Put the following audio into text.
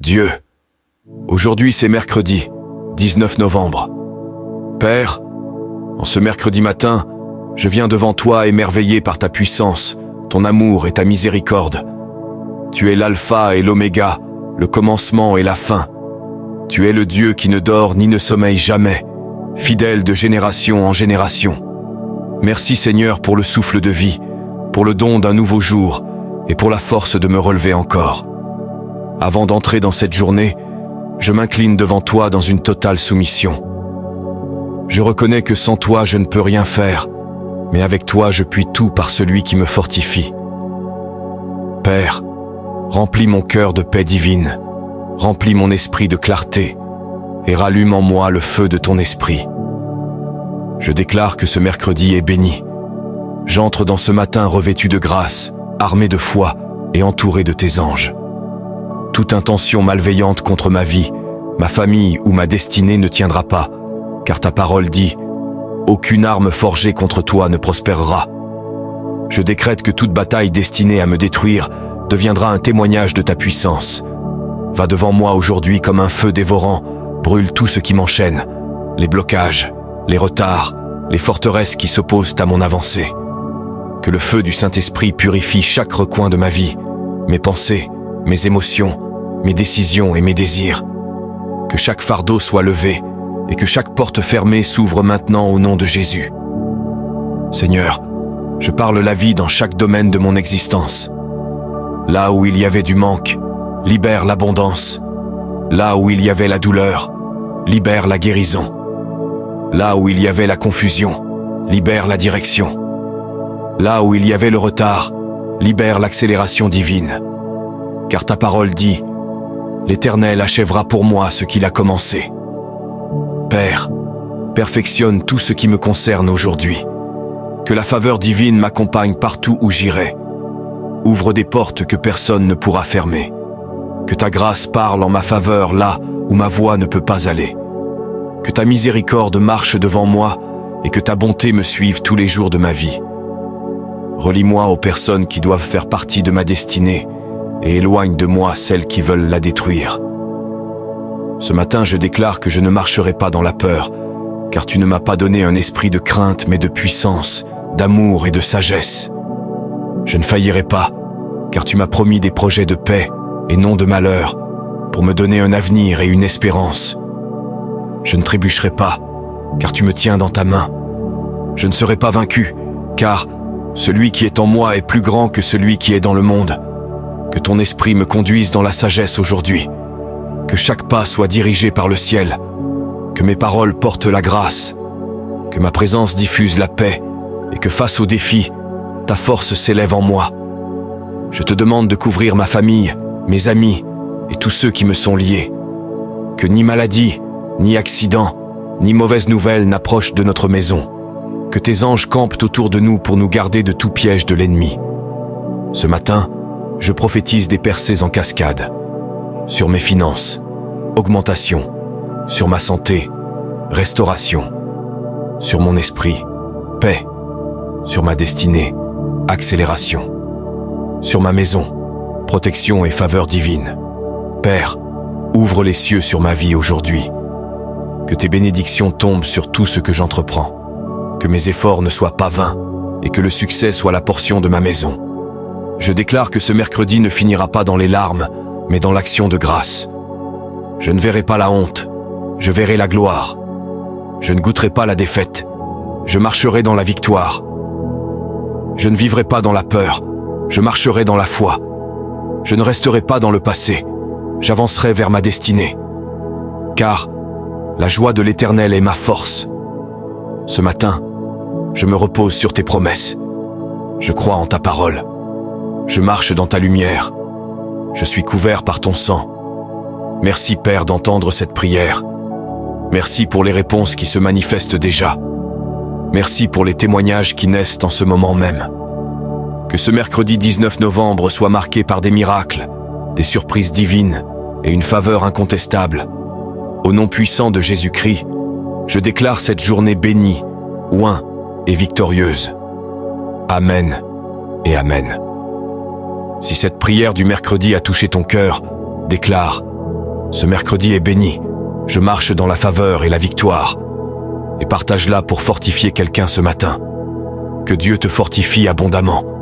Dieu, aujourd'hui c'est mercredi, 19 novembre. Père, en ce mercredi matin, je viens devant toi émerveillé par ta puissance, ton amour et ta miséricorde. Tu es l'alpha et l'oméga, le commencement et la fin. Tu es le Dieu qui ne dort ni ne sommeille jamais, fidèle de génération en génération. Merci Seigneur pour le souffle de vie, pour le don d'un nouveau jour et pour la force de me relever encore. Avant d'entrer dans cette journée, je m'incline devant toi dans une totale soumission. Je reconnais que sans toi je ne peux rien faire, mais avec toi je puis tout par celui qui me fortifie. Père, remplis mon cœur de paix divine, remplis mon esprit de clarté et rallume en moi le feu de ton esprit. Je déclare que ce mercredi est béni. J'entre dans ce matin revêtu de grâce, armé de foi et entouré de tes anges. Toute intention malveillante contre ma vie, ma famille ou ma destinée ne tiendra pas, car ta parole dit « Aucune arme forgée contre toi ne prospérera ». Je décrète que toute bataille destinée à me détruire deviendra un témoignage de ta puissance. Va devant moi aujourd'hui comme un feu dévorant, brûle tout ce qui m'enchaîne, les blocages, les retards, les forteresses qui s'opposent à mon avancée. Que le feu du Saint-Esprit purifie chaque recoin de ma vie, mes pensées, mes émotions, mes décisions et mes désirs. Que chaque fardeau soit levé et que chaque porte fermée s'ouvre maintenant au nom de Jésus. Seigneur, je parle la vie dans chaque domaine de mon existence. Là où il y avait du manque, libère l'abondance. Là où il y avait la douleur, libère la guérison. Là où il y avait la confusion, libère la direction. Là où il y avait le retard, libère l'accélération divine. Car ta parole dit, l'Éternel achèvera pour moi ce qu'il a commencé. Père, perfectionne tout ce qui me concerne aujourd'hui. Que la faveur divine m'accompagne partout où j'irai. Ouvre des portes que personne ne pourra fermer. Que ta grâce parle en ma faveur là où ma voix ne peut pas aller. Que ta miséricorde marche devant moi et que ta bonté me suive tous les jours de ma vie. Relie-moi aux personnes qui doivent faire partie de ma destinée et éloigne de moi celles qui veulent la détruire. Ce matin, je déclare que je ne marcherai pas dans la peur, car tu ne m'as pas donné un esprit de crainte, mais de puissance, d'amour et de sagesse. Je ne faillirai pas, car tu m'as promis des projets de paix et non de malheur, pour me donner un avenir et une espérance. Je ne trébucherai pas, car tu me tiens dans ta main. Je ne serai pas vaincu, car celui qui est en moi est plus grand que celui qui est dans le monde. Que ton esprit me conduise dans la sagesse aujourd'hui. Que chaque pas soit dirigé par le ciel. Que mes paroles portent la grâce. Que ma présence diffuse la paix. Et que face aux défis, ta force s'élève en moi. Je te demande de couvrir ma famille, mes amis et tous ceux qui me sont liés. Que ni maladie, ni accident, ni mauvaise nouvelle n'approchent de notre maison. Que tes anges campent autour de nous pour nous garder de tout piège de l'ennemi. Ce matin, je prophétise des percées en cascade. Sur mes finances, augmentation. Sur ma santé, restauration. Sur mon esprit, paix. Sur ma destinée, accélération. Sur ma maison, protection et faveur divine. Père, ouvre les cieux sur ma vie aujourd'hui. Que tes bénédictions tombent sur tout ce que j'entreprends. Que mes efforts ne soient pas vains et que le succès soit la portion de ma maison. Je déclare que ce mercredi ne finira pas dans les larmes, mais dans l'action de grâce. Je ne verrai pas la honte, je verrai la gloire. Je ne goûterai pas la défaite, je marcherai dans la victoire. Je ne vivrai pas dans la peur, je marcherai dans la foi. Je ne resterai pas dans le passé, j'avancerai vers ma destinée. Car la joie de l'Éternel est ma force. Ce matin, je me repose sur tes promesses. Je crois en ta parole. Je marche dans ta lumière. Je suis couvert par ton sang. Merci Père d'entendre cette prière. Merci pour les réponses qui se manifestent déjà. Merci pour les témoignages qui naissent en ce moment même. Que ce mercredi 19 novembre soit marqué par des miracles, des surprises divines et une faveur incontestable. Au nom puissant de Jésus-Christ, je déclare cette journée bénie, oint et victorieuse. Amen et Amen. Si cette prière du mercredi a touché ton cœur, déclare Ce mercredi est béni. Je marche dans la faveur et la victoire. Et partage-la pour fortifier quelqu'un ce matin. Que Dieu te fortifie abondamment.